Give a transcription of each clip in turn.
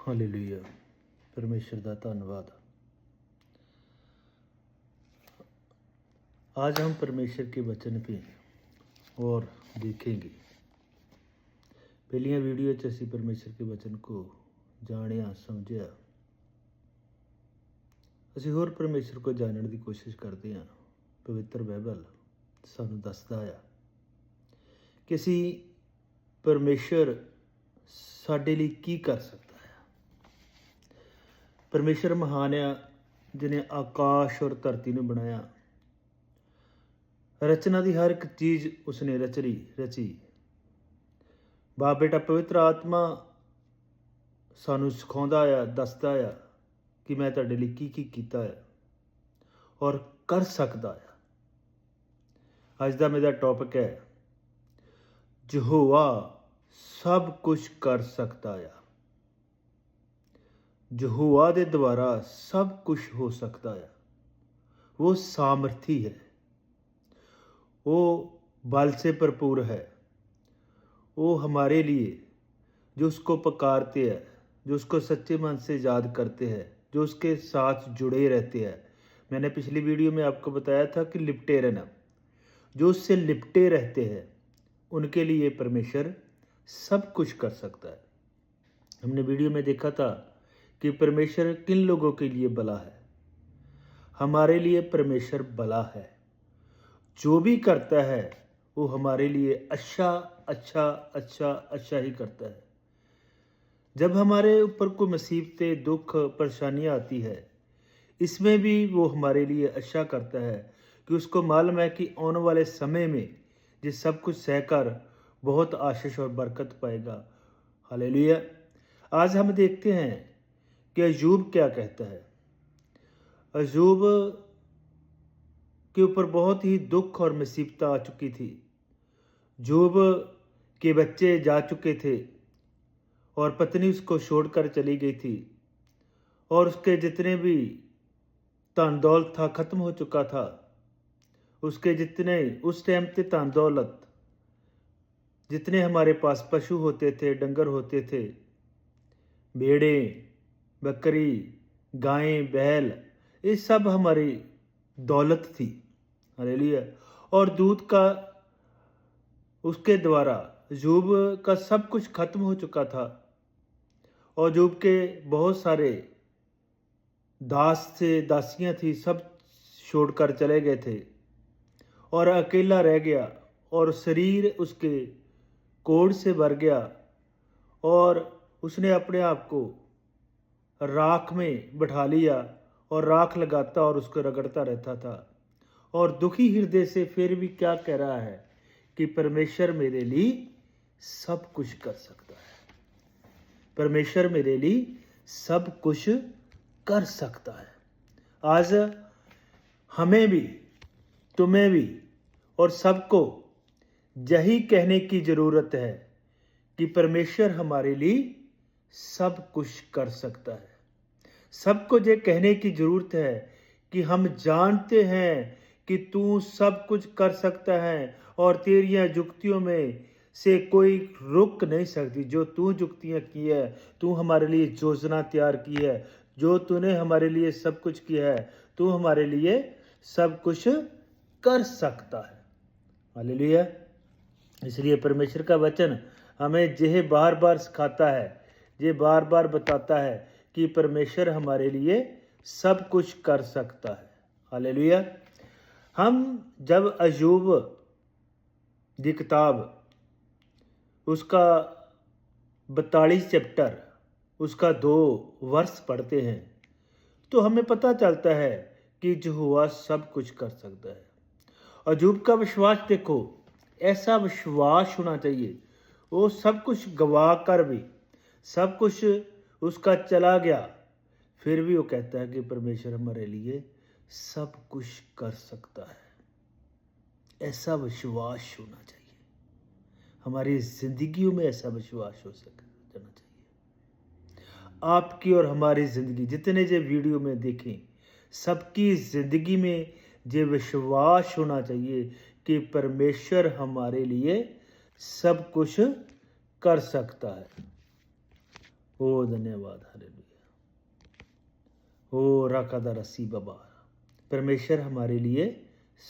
Hallelujah. परमेश्वर का धन्यवाद। आज हम परमेश्वर के वचन पे और देखेंगे। पहलियां वीडियो च असी परमेश्वर के वचन को जानिया समझिया, असी होर परमेश्वर को जानने की कोशिश करते हैं। पवित्र बाइबल सानू दसदा है कि असी परमेश्वर साडे लई की कर सकता है। परमेश्वर महान आ, जिन्हें आकाश और धरती ने बनाया। रचना की हर एक चीज़ उसने रची। बाप बेटा पवित्र आत्मा सानू सिखाउंदा आ, दसदा आ कि मैं तुहाडे लई की कीता है और कर सकदा है। अज दा मेरा टॉपिक है यहोवा सब कुछ कर सकता है। यहोवा दे द्वारा सब कुछ हो सकता है। वो सामर्थी है, वो बल से भरपूर है। वो हमारे लिए जो उसको पुकारते हैं, जो उसको सच्चे मन से याद करते हैं, जो उसके साथ जुड़े रहते हैं। मैंने पिछली वीडियो में आपको बताया था कि लिपटे रहना, जो उससे लिपटे रहते हैं उनके लिए परमेश्वर सब कुछ कर सकता है। हमने वीडियो में देखा था कि परमेश्वर किन लोगों के लिए भला है। हमारे लिए परमेश्वर भला है। जो भी करता है वो हमारे लिए अच्छा ही करता है। जब हमारे ऊपर कोई मुसीबतें, दुख, परेशानियाँ आती है, इसमें भी वो हमारे लिए अच्छा करता है कि उसको मालूम है कि आने वाले समय में ये सब कुछ सहकर बहुत आशीष और बरकत पाएगा। हालेलुया। आज हम देखते हैं कि अय्यूब क्या कहता है। अय्यूब के ऊपर बहुत ही दुख और मुसीबत आ चुकी थी। अय्यूब के बच्चे जा चुके थे और पत्नी उसको छोड़कर चली गई थी और उसके जितने भी धन दौलत था ख़त्म हो चुका था। उसके जितने उस टाइम पे धन दौलत, जितने हमारे पास पशु होते थे, डंगर होते थे, भेड़ें, बकरी, गायें, बैल, ये सब हमारी दौलत थी। हालेलुया। और दूत का उसके द्वारा अय्यूब का सब कुछ खत्म हो चुका था और अय्यूब के बहुत सारे दास थे, दासियां थी, सब छोड़कर चले गए थे और अकेला रह गया और शरीर उसके कोढ़ से भर गया और उसने अपने आप को राख में बैठा लिया और राख लगाता और उसको रगड़ता रहता था और दुखी हृदय से फिर भी क्या कह रहा है कि परमेश्वर मेरे लिए सब कुछ कर सकता है। परमेश्वर मेरे लिए सब कुछ कर सकता है। आज हमें भी, तुम्हें भी और सबको यही कहने की ज़रूरत है कि परमेश्वर हमारे लिए सब कुछ कर सकता है। सबको ये कहने की ज़रूरत है कि हम जानते हैं कि तू सब कुछ कर सकता है और तेरियां जुक्तियों में से कोई रुक नहीं सकती। जो तू जुक्तियां की है, तू हमारे लिए योजना तैयार की है, जो तूने हमारे लिए सब कुछ किया है, तू हमारे लिए सब कुछ कर सकता है। हालेलुया। इसलिए परमेश्वर का वचन हमें यह बार बार सिखाता है, ये बार बार बताता है कि परमेश्वर हमारे लिए सब कुछ कर सकता है। हालेलुया। हम जब अय्यूब की किताब उसका 42 चैप्टर उसका 2 वर्ष पढ़ते हैं तो हमें पता चलता है कि यहोवा सब कुछ कर सकता है। अय्यूब का विश्वास देखो, ऐसा विश्वास होना चाहिए। वो सब कुछ गवा कर भी, सब कुछ उसका चला गया, फिर भी वो कहता है कि परमेश्वर हमारे लिए सब कुछ कर सकता है। ऐसा विश्वास होना चाहिए। हमारी जिंदगियों में ऐसा विश्वास हो जाना चाहिए। आपकी और हमारी ज़िंदगी, जितने जो वीडियो में देखें, सबकी ज़िंदगी में ये विश्वास होना चाहिए कि परमेश्वर हमारे लिए सब कुछ कर सकता है। ओ धन्यवाद, हालेलुया। ओ राकादा रसी बाबा। परमेश्वर हमारे लिए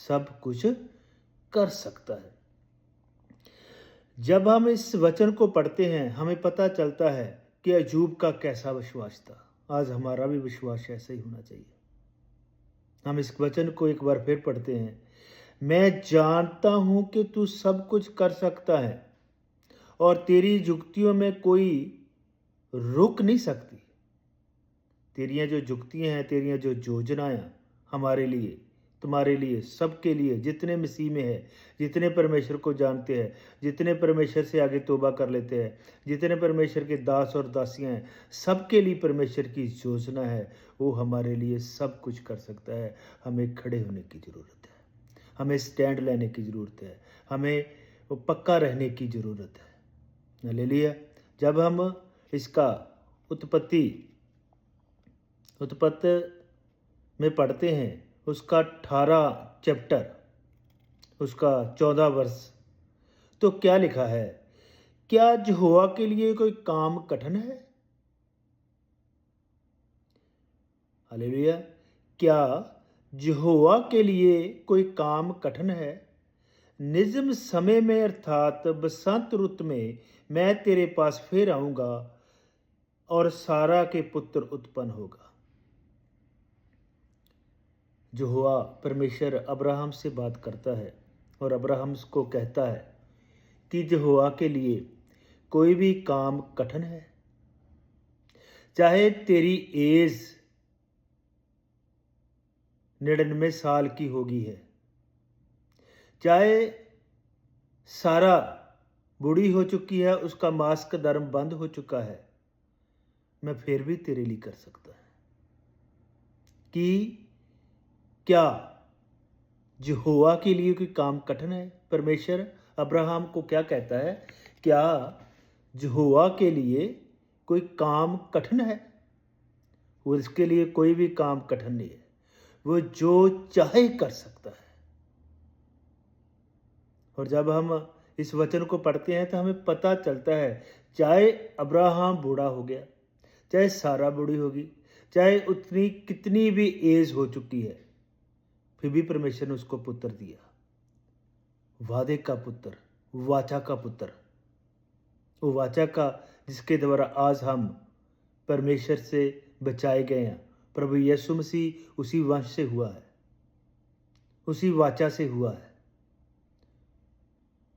सब कुछ कर सकता है। जब हम इस वचन को पढ़ते हैं हमें पता चलता है कि अय्यूब का कैसा विश्वास था। आज हमारा भी विश्वास ऐसा ही होना चाहिए। हम इस वचन को एक बार फिर पढ़ते हैं। मैं जानता हूं कि तू सब कुछ कर सकता है और तेरी युक्तियों में कोई रुक नहीं सकती। तेरियां जो युक्तियां हैं, तेरियां जो योजनाएं हमारे लिए, तुम्हारे लिए, सबके लिए, जितने मसीह में है, जितने परमेश्वर को जानते हैं, जितने परमेश्वर से आगे तौबा कर लेते हैं, जितने परमेश्वर के दास और दासियां हैं, सबके लिए परमेश्वर की योजना है। वो हमारे लिए सब कुछ कर सकता है। हमें खड़े होने की ज़रूरत है, हमें स्टैंड लेने की ज़रूरत है, हमें वो पक्का रहने की ज़रूरत है। हालेलुया। जब हम इसका उत्पत्ति में पढ़ते हैं, उसका 18 चैप्टर, उसका 14 वर्ष, तो क्या लिखा है? क्या यहोवा के लिए कोई काम कठिन है? हालेलुया। क्या यहोवा के लिए कोई काम कठिन है? निजम समय में अर्थात बसंत रुत में मैं तेरे पास फिर आऊंगा और सारा के पुत्र उत्पन्न होगा। यहोवा परमेश्वर अब्राहम से बात करता है और अब्राहम को कहता है कि यहोवा के लिए कोई भी काम कठिन है। चाहे तेरी एज 99 साल की होगी है, चाहे सारा बूढ़ी हो चुकी है, उसका मास का धर्म बंद हो चुका है, मैं फिर भी तेरे लिए कर सकता है। कि क्या यहोवा के लिए कोई काम कठिन है? परमेश्वर अब्राहम को क्या कहता है? क्या यहोवा के लिए कोई काम कठिन है? वो इसके लिए कोई भी काम कठिन नहीं है, वो जो चाहे कर सकता है। और जब हम इस वचन को पढ़ते हैं तो हमें पता चलता है, चाहे अब्राहम बूढ़ा हो गया, चाहे सारा बूढ़ी होगी, चाहे उतनी कितनी भी एज हो चुकी है, फिर भी परमेश्वर ने उसको पुत्र दिया, वादे का पुत्र, वाचा का पुत्र। वो वाचा का जिसके द्वारा आज हम परमेश्वर से बचाए गए हैं। प्रभु यीशु मसीह उसी वंश से हुआ है, उसी वाचा से हुआ है,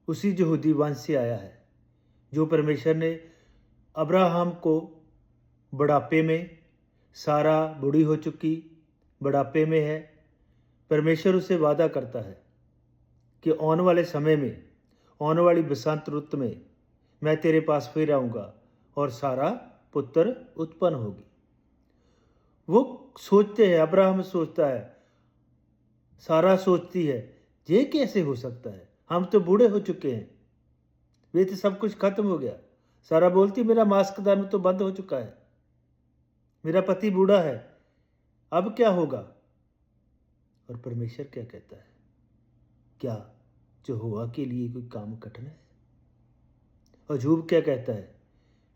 उसी यहूदी वंश से आया है। जो परमेश्वर ने अब्राहम को बुढ़ापे में, सारा बूढ़ी हो चुकी, बुढ़ापे में है, परमेश्वर उसे वादा करता है कि आने वाले समय में, आने वाली बसंत रुत में मैं तेरे पास फिर आऊँगा और सारा पुत्र उत्पन्न होगी। वो सोचते हैं, अब्राहम सोचता है, सारा सोचती है, ये कैसे हो सकता है? हम तो बूढ़े हो चुके हैं, वे तो सब कुछ खत्म हो गया। सारा बोलती मेरा मास का धर्म तो बंद हो चुका है, मेरा पति बूढ़ा है, अब क्या होगा? और परमेश्वर क्या कहता है? क्या यहोवा के लिए कोई काम कठिन है? और अय्यूब क्या कहता है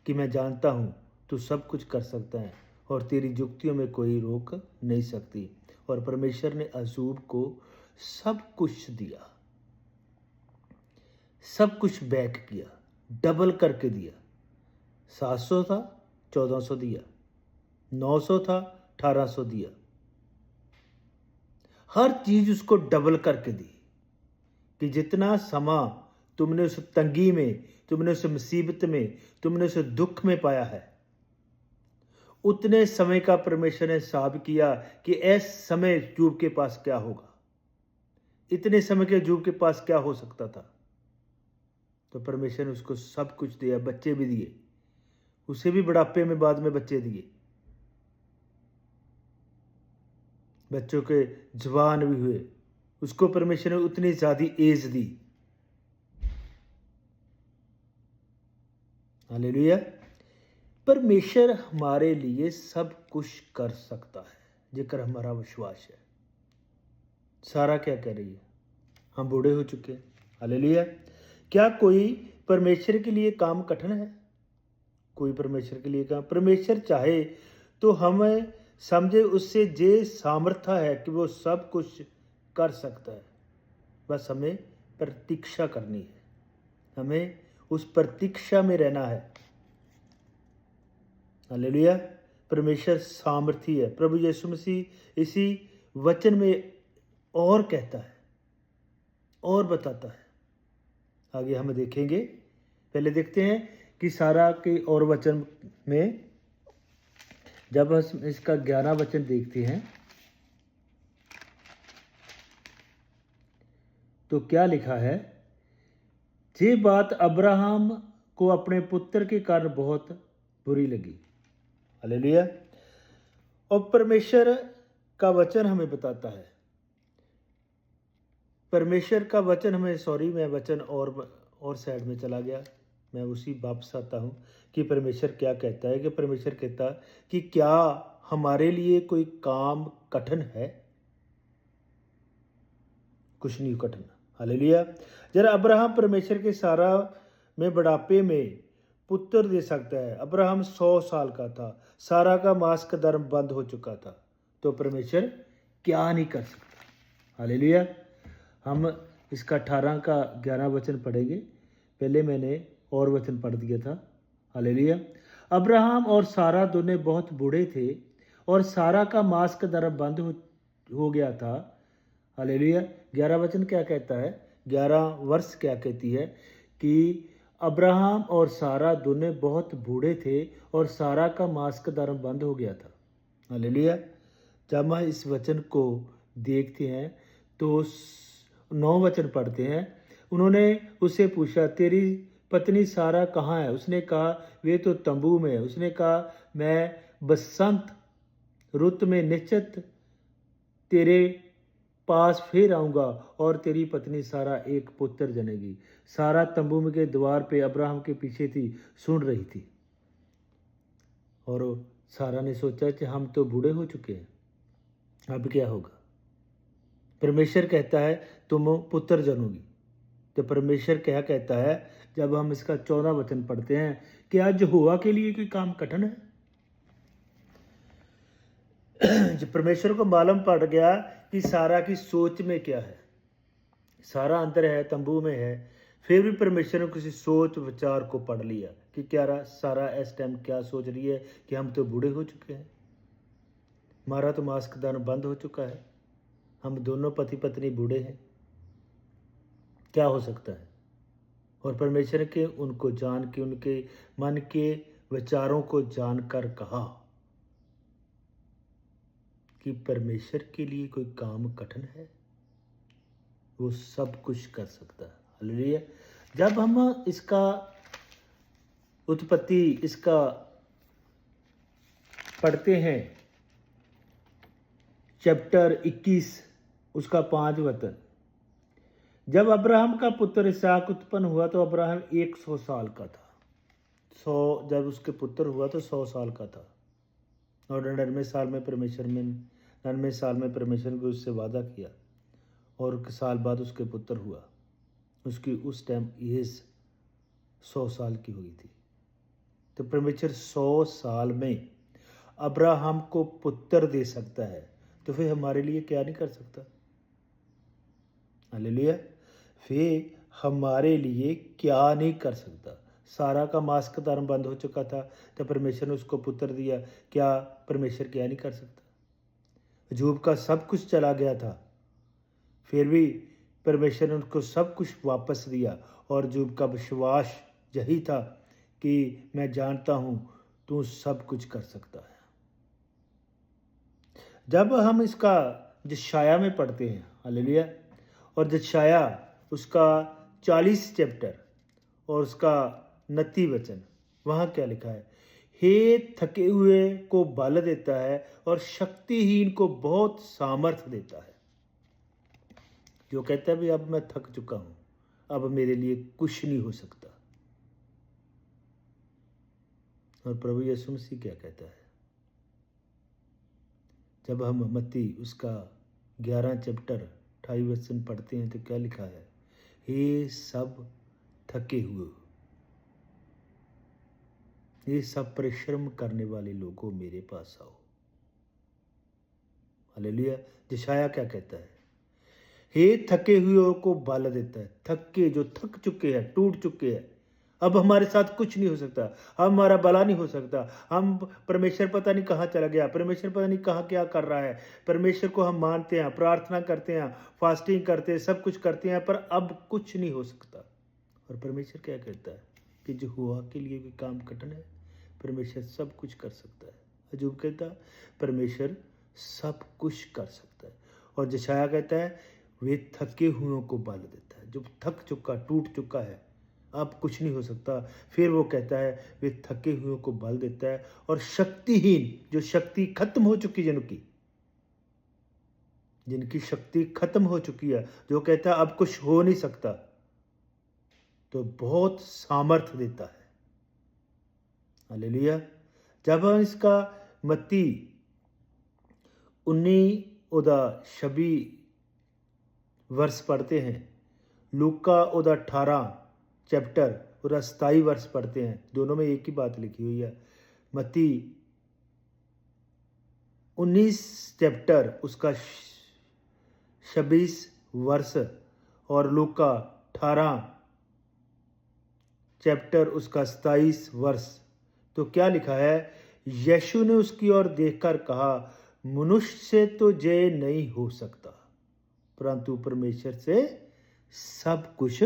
कि मैं जानता हूं तू सब कुछ कर सकता है और तेरी युक्तियों में कोई रोक नहीं सकती। और परमेश्वर ने अय्यूब को सब कुछ दिया, सब कुछ बैक किया, डबल करके दिया। 700 था, 1400 दिया, 900 था, 1800 दिया, हर चीज उसको डबल करके दी। कि जितना समा तुमने उस तंगी में, तुमने उस मुसीबत में, तुमने उस दुख में पाया है, उतने समय का परमेश्वर ने हिसाब किया कि इस समय अय्यूब के पास क्या होगा, इतने समय के अय्यूब के पास क्या हो सकता था। तो परमेश्वर ने उसको सब कुछ दिया, बच्चे भी दिए, उसे भी बुढ़ापे में बाद में बच्चे दिए, बच्चों के जवान भी हुए, उसको परमेश्वर ने उतनी ज्यादा एज दी। हालेलुया। परमेश्वर हमारे लिए सब कुछ कर सकता है, जेकर हमारा विश्वास है। सारा क्या कह रही है? हम बूढ़े हो चुके हैं। हालेलुया। क्या कोई परमेश्वर के लिए काम कठिन है? कोई परमेश्वर के लिए काम, परमेश्वर चाहे तो हमें समझे उससे जे सामर्थ्य है कि वो सब कुछ कर सकता है, बस हमें प्रतीक्षा करनी है, हमें उस प्रतीक्षा में रहना है। हालेलुया। परमेश्वर सामर्थी है। प्रभु यीशु मसीह इसी वचन में और कहता है और बताता है, आगे हम देखेंगे। पहले देखते हैं कि सारा के और वचन में जब हम इसका 11 वचन देखते हैं तो क्या लिखा है, ये बात अब्राहम को अपने पुत्र के कारण बहुत बुरी लगी। हालेलुया। और परमेश्वर का वचन हमें बताता है, परमेश्वर का वचन हमें, मैं वचन और साइड में चला गया, मैं उसी वापस आता हूँ कि परमेश्वर क्या कहता है। कि परमेश्वर कहता है कि क्या हमारे लिए कोई काम कठिन है? कुछ नहीं कठिन। हालेलुया। जरा अब्राहम परमेश्वर के सारा में बुढ़ापे में पुत्र दे सकता है। अब्राहम 100 साल का था, सारा का मांस का धर्म बंद हो चुका था, तो परमेश्वर क्या नहीं कर सकता। हालेलुया। हम इसका 18 का 11 वचन पढ़ेंगे। पहले मैंने और वचन पढ़ दिया था। हालेलुया। अब्राहम और सारा दोनों बहुत बूढ़े थे और सारा का मांस का धर्म बंद हो गया था। हालेलुया। 11 वचन क्या कहता है, 11 वर्ष क्या कहती है कि अब्राहम और सारा दोनों बहुत बूढ़े थे और सारा का मांस का धर्म बंद हो गया था। हालेलुया। जब हम इस वचन को देखते हैं तो 9 वचन पढ़ते हैं। उन्होंने उससे पूछा, तेरी पत्नी सारा कहाँ है? उसने कहा, वे तो तंबू में है। उसने कहा, मैं बसंत रुत में निश्चित तेरे पास फिर आऊँगा और तेरी पत्नी सारा एक पुत्र जनेगी। सारा तंबू में के द्वार पे अब्राहम के पीछे थी, सुन रही थी। और सारा ने सोचा कि हम तो बूढ़े हो चुके हैं, अब क्या होगा? परमेश्वर कहता है तुम पुत्र जनोगी। तो परमेश्वर क्या कहता है, जब हम इसका 14 वचन पढ़ते हैं, कि आज यहोवा के लिए कोई काम कठिन है? जब परमेश्वर को मालूम पड़ गया कि सारा की सोच में क्या है, सारा अंदर है, तंबू में है, फिर भी परमेश्वर ने किसी सोच विचार को पढ़ लिया कि क्या सारा इस टाइम क्या सोच रही है कि हम तो बूढ़े हो चुके हैं, हमारा तो मांस का दान बंद हो चुका है, हम दोनों पति पत्नी बूढ़े हैं, क्या हो सकता है? और परमेश्वर के उनको जान के, उनके मन के विचारों को जानकर कहा कि परमेश्वर के लिए कोई काम कठिन है? वो सब कुछ कर सकता है। हालेलुया। जब हम इसका उत्पत्ति इसका पढ़ते हैं, चैप्टर 21 उसका 5 वचन, जब अब्राहम का पुत्र इसहाक उत्पन्न हुआ तो अब्राहम 100 साल का था। 100 जब उसके पुत्र हुआ तो 100 साल का था। और 99 साल में परमेश्वर ने उससे वादा किया और साल बाद उसके पुत्र हुआ। उसकी उस टाइम एज 100 साल की हुई थी। तो परमेश्वर 100 साल में अब्राहम को पुत्र दे सकता है, तो फिर हमारे लिए क्या नहीं कर सकता? हालेलुया। फिर हमारे लिए क्या नहीं कर सकता? सारा का मांस का धर्म बंद हो चुका था, तो परमेश्वर ने उसको पुत्र दिया, क्या परमेश्वर क्या नहीं कर सकता? अय्यूब का सब कुछ चला गया था, फिर भी परमेश्वर ने उनको सब कुछ वापस दिया। और अय्यूब का विश्वास यही था कि मैं जानता हूँ तू सब कुछ कर सकता है। जब हम इसका यशायाह में पढ़ते हैं, हालेलुया, और यशायाह उसका 40 चैप्टर और उसका 29 वचन, वहाँ क्या लिखा है, हे थके हुए को बल देता है और शक्तिहीन को बहुत सामर्थ देता है। जो कहता है भी अब मैं थक चुका हूँ, अब मेरे लिए कुछ नहीं हो सकता। और प्रभु यीशु मसीह क्या कहता है, जब हम मत्ती उसका 11 चैप्टर 28 वचन पढ़ते हैं तो क्या लिखा है, हे सब थके हुए ये सब परिश्रम करने वाले लोगों मेरे पास आओ। हालेलुया। यशायाह क्या कहता है? हे थके हुए को बल देता है। थके, जो थक चुके हैं, टूट चुके हैं, अब हमारे साथ कुछ नहीं हो सकता, अब हमारा भला नहीं हो सकता, हम परमेश्वर पता नहीं कहाँ चला गया, परमेश्वर पता नहीं कहाँ क्या कर रहा है। परमेश्वर को हम मानते हैं, प्रार्थना करते हैं, फास्टिंग करते हैं, सब कुछ करते हैं, पर अब कुछ नहीं हो सकता। और परमेश्वर क्या कहता है कि जो हुआ के लिए भी काम कठिन है, परमेश्वर सब कुछ कर सकता है। अजूब कहता है परमेश्वर सब कुछ कर सकता है। और यशायाह कहता है वे थके हुओं को बल देता है। जो थक चुका, टूट चुका है, अब कुछ नहीं हो सकता, फिर वो कहता है वे थके हुओं को बल देता है। और शक्तिहीन, जो शक्ति खत्म हो चुकी जिनकी शक्ति खत्म हो चुकी है, जो कहता है अब कुछ हो नहीं सकता, तो बहुत सामर्थ्य देता है। हालेलुया। जब हम इसका मत्ती 19 वर्ष पढ़ते हैं, लूका 18 चैप्टर और 27 वर्ष पढ़ते हैं, दोनों में एक ही बात लिखी हुई है। मत्ती 19 चैप्टर उसका 26 वर्ष और लूका 18 चैप्टर उसका 27 वर्ष। तो क्या लिखा है? यीशु ने उसकी ओर देखकर कहा, मनुष्य से तो जय नहीं हो सकता, परंतु परमेश्वर से सब कुछ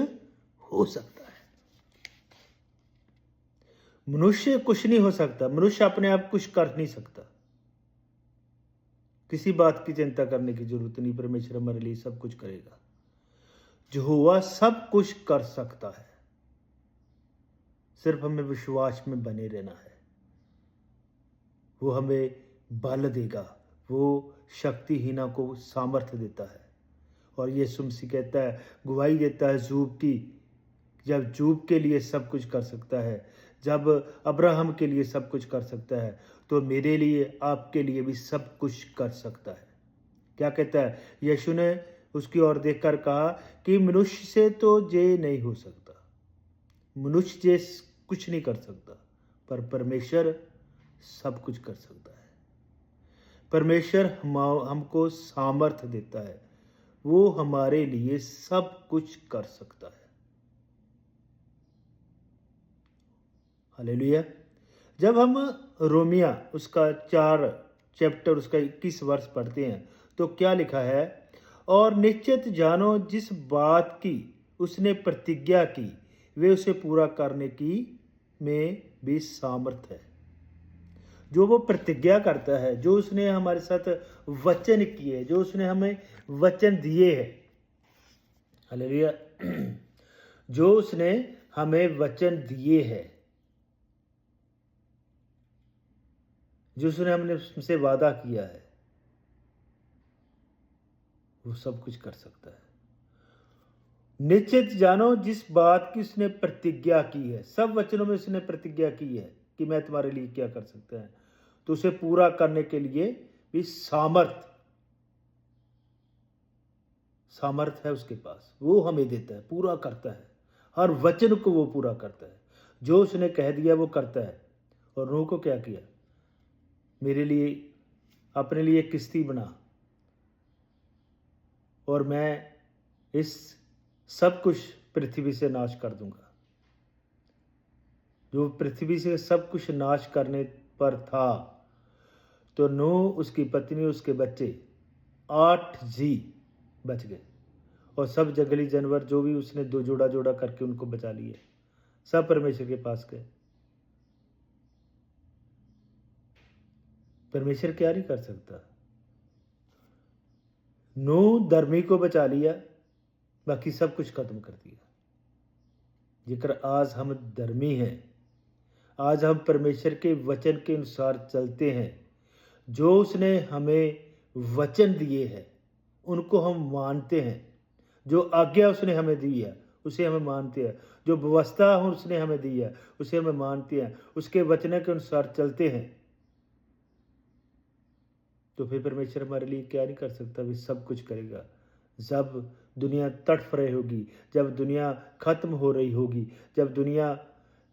हो सकता है। मनुष्य कुछ नहीं हो सकता, मनुष्य अपने आप कुछ कर नहीं सकता। किसी बात की चिंता करने की जरूरत नहीं, परमेश्वर हमारे लिए सब कुछ करेगा। यहोवा सब कुछ कर सकता है, सिर्फ हमें विश्वास में बने रहना है। वो हमें बल देगा, वो शक्तिहीना को सामर्थ्य देता है। और यीशु मसीह कहता है, गवाही देता है जूब की, जब जूब के लिए सब कुछ कर सकता है, जब अब्राहम के लिए सब कुछ कर सकता है, तो मेरे लिए, आपके लिए भी सब कुछ कर सकता है। क्या कहता है? यीशु ने उसकी ओर देखकर कहा कि मनुष्य से तो ये नहीं हो सकता, मनुष्य जे कुछ नहीं कर सकता, पर परमेश्वर सब कुछ कर सकता है। परमेश्वर हमको सामर्थ्य देता है, वो हमारे लिए सब कुछ कर सकता है। हालेलुया। जब हम रोमिया उसका 4 चैप्टर उसका 21 वर्ष पढ़ते हैं, तो क्या लिखा है? और निश्चित जानो जिस बात की उसने प्रतिज्ञा की, वे उसे पूरा करने की में भी सामर्थ है। जो वो प्रतिज्ञा करता है, जो उसने हमारे साथ वचन किए, जो उसने हमें वचन दिए हैं, हालेलुया, जो उसने हमें वचन दिए हैं, जो उसने हमसे वादा किया है, वो सब कुछ कर सकता है। निश्चित जानो जिस बात की उसने प्रतिज्ञा की है, सब वचनों में उसने प्रतिज्ञा की है कि मैं तुम्हारे लिए क्या कर सकता है, तो उसे पूरा करने के लिए भी सामर्थ है उसके पास। वो हमें देता है, पूरा करता है, हर वचन को वो पूरा करता है। जो उसने कह दिया वो करता है। और नूह को क्या किया? मेरे लिए, अपने लिए किश्ती बना, और मैं इस सब कुछ पृथ्वी से नाश कर दूंगा। जो पृथ्वी से सब कुछ नाश करने पर था, तो नूह, उसकी पत्नी, उसके बच्चे 8 जी बच गए, और सब जंगली जानवर जो भी उसने दो जोड़ा जोड़ा करके उनको बचा लिए, सब परमेश्वर के पास गए। परमेश्वर क्या नहीं कर सकता? नूह धर्मी को बचा लिया, बाकी सब कुछ खत्म कर दिया। जेकर आज हम धर्मी हैं, आज हम परमेश्वर के वचन के अनुसार चलते हैं, जो उसने हमें वचन दिए हैं उनको हम मानते हैं, जो आज्ञा उसने हमें दी है उसे हमें मानते हैं, जो व्यवस्था उसने हमें दी है उसे हमें मानते हैं, उसके वचन के अनुसार चलते हैं, तो फिर परमेश्वर हमारे लिए क्या नहीं कर सकता? भी सब कुछ करेगा। जब दुनिया तड़फ रही होगी, जब दुनिया खत्म हो रही होगी, जब दुनिया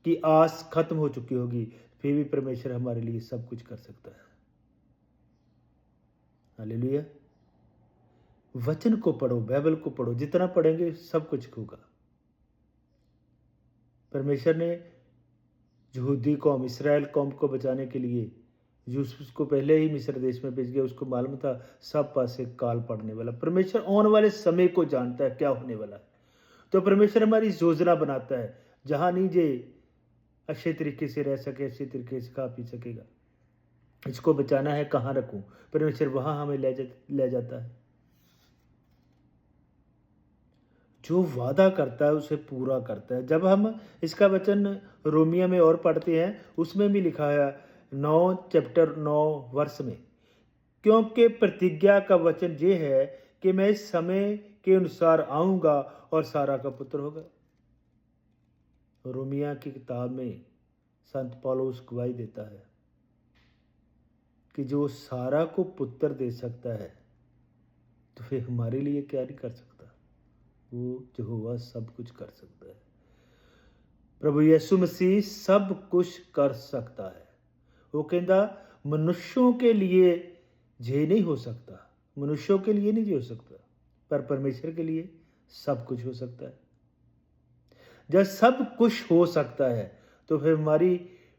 की आस खत्म हो चुकी होगी, फिर भी परमेश्वर हमारे लिए सब कुछ कर सकता है। हालेलुया। वचन को पढ़ो, बाइबल को पढ़ो, जितना पढ़ेंगे सब कुछ होगा। परमेश्वर ने यहूदी कौम, इस्राएल कौम को बचाने के लिए यूसुफ को पहले ही मिस्र देश में भेज गया। उसको मालूम था सब पास से काल पड़ने वाला। परमेश्वर आने वाले समय को जानता है क्या होने वाला है। तो परमेश्वर हमारी योजना बनाता है, जहाँ नहीं जे अच्छे तरीके से रह सके, अच्छे तरीके से खा पी सकेगा, इसको बचाना है, कहाँ रखूं, परमेश्वर वहाँ हमें ले जाता है। जो वादा करता है उसे पूरा करता है। जब हम इसका वचन रोमिया में और पढ़ते हैं, उसमें भी लिखा है 9 में, क्योंकि प्रतिज्ञा का वचन ये है कि मैं इस समय के अनुसार आऊंगा और सारा का पुत्र होगा। रोमिया की किताब में संत पौलुस गवाही देता है कि जो सारा को पुत्र दे सकता है, तो फिर हमारे लिए क्या नहीं कर सकता। वो यहोवा सब कुछ कर सकता है। प्रभु यीशु मसीह सब कुछ कर सकता है। वो कहता मनुष्यों के लिए ये नहीं हो सकता, मनुष्यों के लिए नहीं हो सकता, पर परमेश्वर के लिए सब कुछ हो सकता है। जब सब कुछ हो सकता है तो फिर हमारी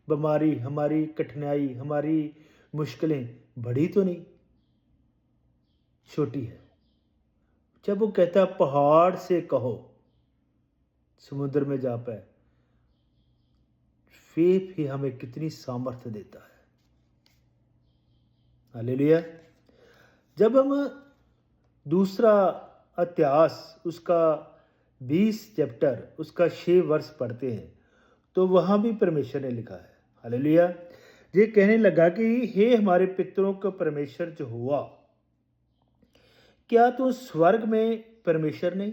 बीमारी, हमारी कठिनाई, हमारी मुश्किलें बड़ी तो नहीं, छोटी है। जब वो कहता है पहाड़ से कहो समुद्र में जा पाए, फिर भी हमें कितनी सामर्थ्य देता है। हालेलुया। जब हम दूसरा इतिहास उसका 20 चैप्टर उसका 6 वर्ष पढ़ते हैं, तो वहाँ भी परमेश्वर ने लिखा है। हालेलुया। ये कहने लगा कि हे हमारे पितरों का परमेश्वर जो हुआ, क्या तू स्वर्ग में परमेश्वर नहीं,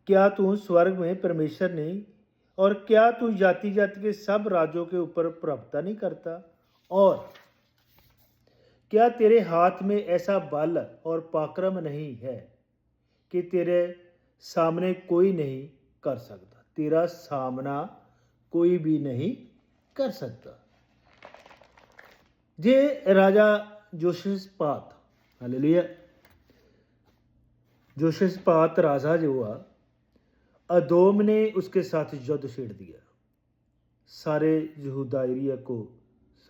क्या तू स्वर्ग में परमेश्वर नहीं, और क्या तू जाति जाति के सब राज्यों के ऊपर प्रभुता नहीं करता, और क्या तेरे हाथ में ऐसा बल और पराक्रम नहीं है कि तेरे सामने कोई नहीं कर सकता। तेरा सामना कोई भी नहीं कर सकता। ये राजा जोशपात, हालेलुया, जोशपात राजा जो हुआ, अदोम ने उसके साथ युद्ध छेड़ दिया, सारे यहूदा एरिया को,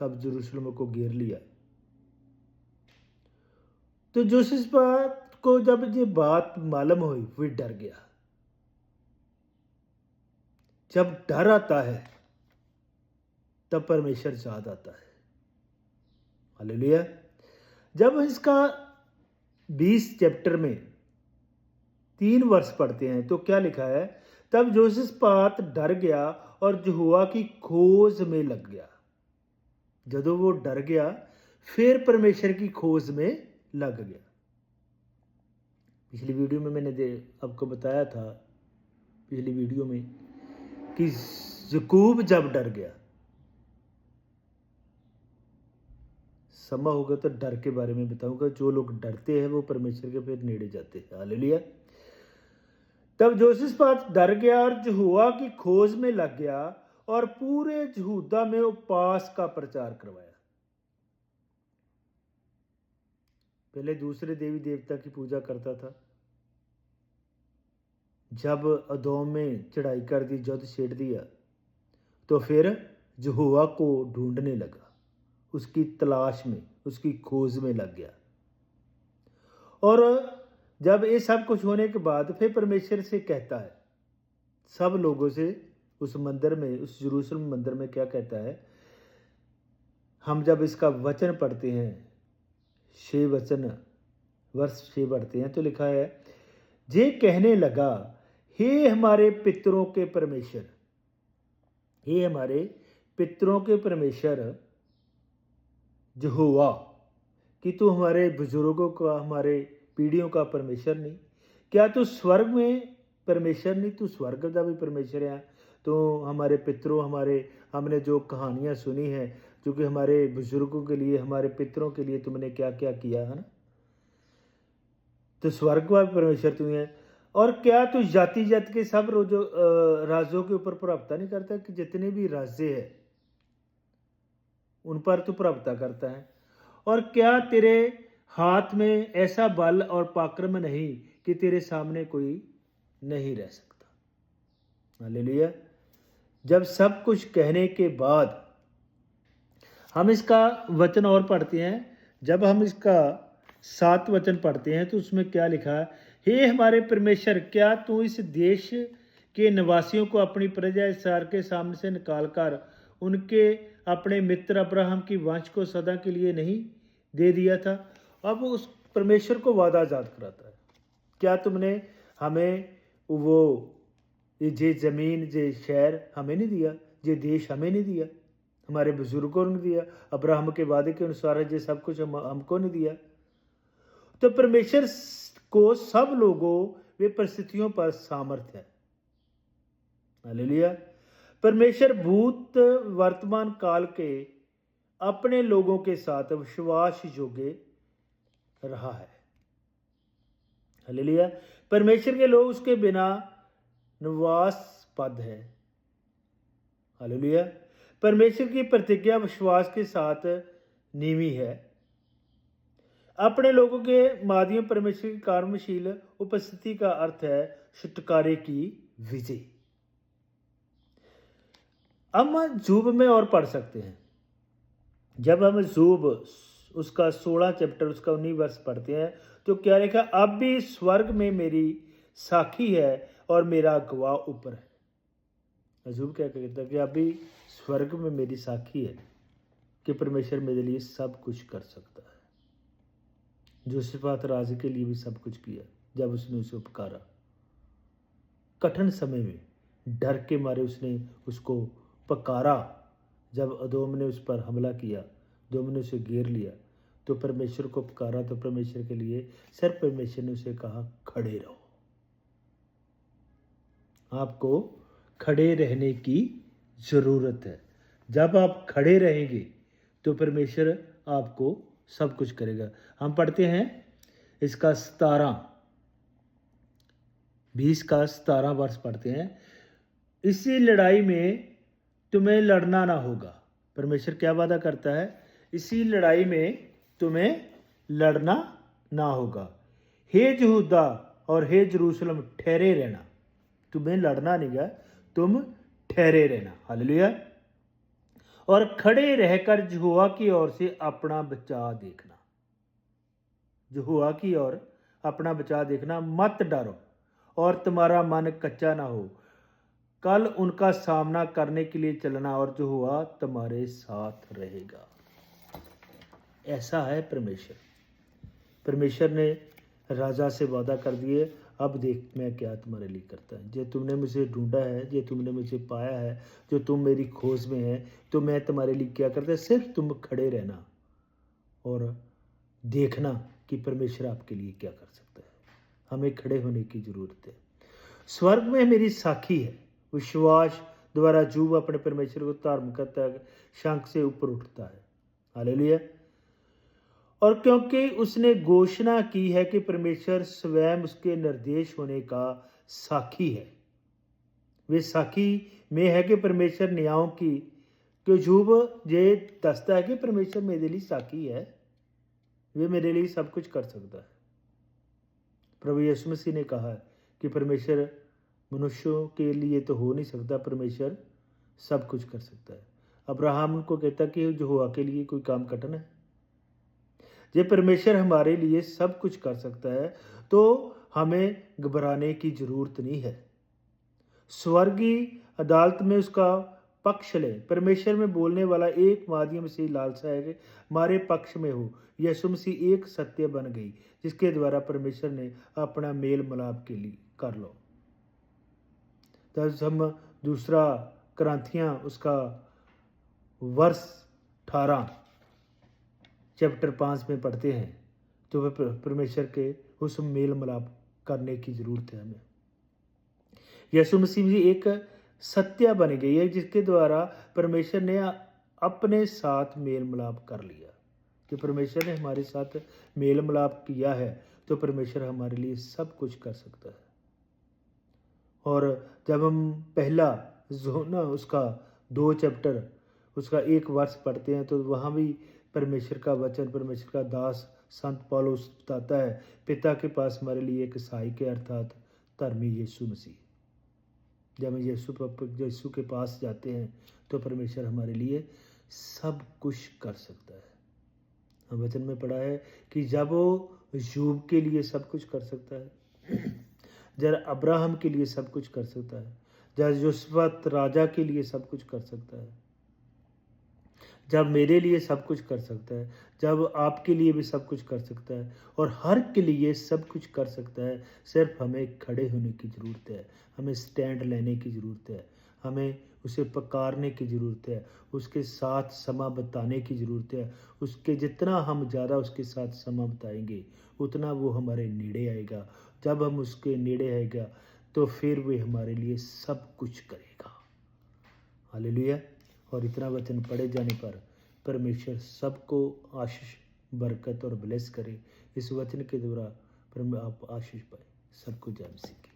सब यरूशलेम को घेर लिया। तो जोशपात को जब ये बात मालूम हुई, वे डर गया। जब डर आता है तब परमेश्वर याद आता है। हालेलुया। जब इसका 20 चैप्टर में 3 वर्ष पढ़ते हैं तो क्या लिखा है, तब जोशपात डर गया और यहोवा की खोज में लग गया। जब वो डर गया फिर परमेश्वर की खोज में लग गया। पिछली वीडियो में मैंने आपको बताया था, पिछली वीडियो में, कि याकूब जब डर गया, समय होगा तो डर के बारे में बताऊंगा। जो लोग डरते हैं वो परमेश्वर के फिर नेड़े जाते हैं। हालेलुया। तब जोशपात डर गया और यहोवा की खोज में लग गया और पूरे यहूदा में उपवास का प्रचार करवाया। पहले दूसरे देवी देवता की पूजा करता था। जब अदोम में चढ़ाई कर दी, युद्ध छेड़ दिया, तो फिर यहोवा को ढूंढने लगा, उसकी तलाश में, उसकी खोज में लग गया। और जब ये सब कुछ होने के बाद फिर परमेश्वर से कहता है, सब लोगों से, उस मंदिर में, उस यरूशलेम मंदिर में क्या कहता है, हम जब इसका वचन पढ़ते हैं, 6 वचन वर्ष 6 पढ़ते हैं, तो लिखा है, जे कहने लगा, हे हमारे पितरों के परमेश्वर, हे हमारे पितरों के परमेश्वर यहोवा, कि तू हमारे बुजुर्गों का, हमारे पीढ़ियों का परमेश्वर नहीं, क्या तू स्वर्ग में परमेश्वर नहीं, तू स्वर्ग का भी परमेश्वर है। तो हमारे पितरों, हमने जो कहानियाँ सुनी हैं, जो कि हमारे बुजुर्गों के लिए, हमारे पितरों के लिए तुमने क्या क्या किया है ना, तो स्वर्ग का भी परमेश्वर तू है। और क्या तू जाति जाति के सब राज्यों के ऊपर प्रभुता नहीं करता कि जितने भी राज्य है उन पर तू प्रभुता करता है? और क्या तेरे हाथ में ऐसा बल और पराक्रम नहीं कि तेरे सामने कोई नहीं रह सकता? हालेलुया। जब सब कुछ कहने के बाद हम इसका वचन और पढ़ते हैं, जब हम इसका 7 वचन पढ़ते हैं तो उसमें क्या लिखा है? हे हमारे परमेश्वर, क्या तू इस देश के निवासियों को अपनी प्रजा इस्राएल के सामने से निकाल कर उनके अपने मित्र अब्राहम की वंश को सदा के लिए नहीं दे दिया था? अब उस परमेश्वर को वादा याद कराता है, क्या तुमने हमें वो ये ज़मीन ये शहर हमें नहीं दिया, ये देश हमें नहीं दिया, हमारे बुजुर्गों ने दिया, अब्राहम के वादे के अनुसार ये सब कुछ हमको नहीं दिया? तो परमेश्वर को सब लोगों वे परिस्थितियों पर सामर्थ्य है। हालेलुया। परमेश्वर भूत वर्तमान काल के अपने लोगों के साथ विश्वास योग्य रहा है। हालेलुया। परमेश्वर के लोग उसके बिना निवास पद है। हालेलुया। परमेश्वर की प्रतिज्ञा विश्वास के साथ नीवी है। अपने लोगों के माध्यम परमेश्वर की कर्मशील उपस्थिति का अर्थ है छुटकारे की विजय। हम यूब में और पढ़ सकते हैं। जब हम यूब उसका 16 चैप्टर उसका 19 वर्ष पढ़ते हैं तो क्या लिखा? अब भी स्वर्ग में मेरी साखी है और मेरा गवाह ऊपर है। यूब क्या कहता है कि अभी स्वर्ग में मेरी साखी है कि परमेश्वर मेरे लिए सब कुछ कर सकता है। जोसेफात राज के लिए भी सब कुछ किया जब उसने उसे पुकारा। कठिन समय में डर के मारे उसने उसको पुकारा। जब अदोम ने उस पर हमला किया, अदोम ने उसे घेर लिया, तो परमेश्वर को पुकारा तो परमेश्वर के लिए सिर्फ परमेश्वर ने उसे कहा खड़े रहो। आपको खड़े रहने की जरूरत है। जब आप खड़े रहेंगे तो परमेश्वर आपको सब कुछ करेगा। हम पढ़ते हैं इसका 20 का 17 वर्ष पढ़ते हैं। इसी लड़ाई में तुम्हें लड़ना ना होगा। परमेश्वर क्या वादा करता है? इसी लड़ाई में तुम्हें लड़ना ना होगा। हे यहूदा और हे यरूशलेम ठहरे रहना। तुम्हें लड़ना नहीं है, तुम ठहरे रहना। हालेलुया। और खड़े रहकर यहोवा की ओर से अपना बचाव देखना। यहोवा की ओर अपना बचाव देखना, मत डरो और तुम्हारा मन कच्चा ना हो। कल उनका सामना करने के लिए चलना और यहोवा तुम्हारे साथ रहेगा। ऐसा है परमेश्वर। परमेश्वर ने राजा से वादा कर दिए, अब देख मैं क्या तुम्हारे लिए करता है। जो तुमने मुझे ढूंढा है, जो तुमने मुझे पाया है, जो तुम मेरी खोज में है, तो मैं तुम्हारे लिए क्या करता है? सिर्फ तुम खड़े रहना और देखना कि परमेश्वर आपके लिए क्या कर सकता है। हमें खड़े होने की जरूरत है। स्वर्ग में मेरी साखी है। विश्वास द्वारा यूब अपने परमेश्वर को धार्मिकता शंख से ऊपर उठता है। हालेलुया। और क्योंकि उसने घोषणा की है कि परमेश्वर स्वयं उसके निर्देश होने का साक्षी है। वे साक्षी में है कि परमेश्वर न्यायों की कि यूब ये दसता है कि परमेश्वर मेरे लिए साक्षी है, वे मेरे लिए सब कुछ कर सकता है। प्रभु यीशु मसीह ने कहा है कि परमेश्वर मनुष्यों के लिए तो हो नहीं सकता, परमेश्वर सब कुछ कर सकता है। अब्राहम उनको कहता कि यहोवा के लिए कोई काम कठिन है। ये परमेश्वर हमारे लिए सब कुछ कर सकता है तो हमें घबराने की जरूरत नहीं है। स्वर्गीय अदालत में उसका पक्ष ले। परमेश्वर में बोलने वाला एक माध्यम से लालसा है कि हमारे पक्ष में हो। यीशु मसीह एक सत्य बन गई जिसके द्वारा परमेश्वर ने अपना मेल मिलाप के लिए कर लो। तब हम दूसरा क्रांतियाँ उसका वर्ष 18 चैप्टर 5 में पढ़ते हैं तो वह परमेश्वर के उस मेल मिलाप करने की जरूरत है हमें। यीशु मसीह जी एक सत्य बन गई है जिसके द्वारा परमेश्वर ने अपने साथ मेल मिलाप कर लिया। कि परमेश्वर ने हमारे साथ मेल मिलाप किया है तो परमेश्वर हमारे लिए सब कुछ कर सकता है। और जब हम पहला जोना उसका 2 चैप्टर उसका 1 वर्ष पढ़ते हैं तो वहाँ भी परमेश्वर का वचन, परमेश्वर का दास संत पौलुस बताता है, पिता के पास हमारे लिए एक सहायक है, अर्थात धर्मी यीशु मसीह। जब हम यीशु के पास जाते हैं तो परमेश्वर हमारे लिए सब कुछ कर सकता है। हम वचन में पढ़ा है कि जब वो यूब के लिए सब कुछ कर सकता है, जब अब्राहम के लिए सब कुछ कर सकता है, जब यूसुफ राजा के लिए सब कुछ कर सकता है, जब मेरे लिए सब कुछ कर सकता है, जब आपके लिए भी सब कुछ कर सकता है और हर के लिए सब कुछ कर सकता है, सिर्फ हमें खड़े होने की ज़रूरत है, हमें स्टैंड लेने की ज़रूरत है, हमें उसे पुकारने की ज़रूरत है, उसके साथ समय बिताने की ज़रूरत है। उसके जितना हम ज़्यादा उसके साथ समय बिताएंगे उतना वो हमारे नेड़े आएगा। जब हम उसके नेड़े आएगा तो फिर वे हमारे लिए सब कुछ करेगा। हालेलुया। और इतना वचन पढ़े जाने पर परमेश्वर सबको आशीष, बरकत और ब्लेस करे। इस वचन के द्वारा आप आशीष पाए। सबको जय मसीह की।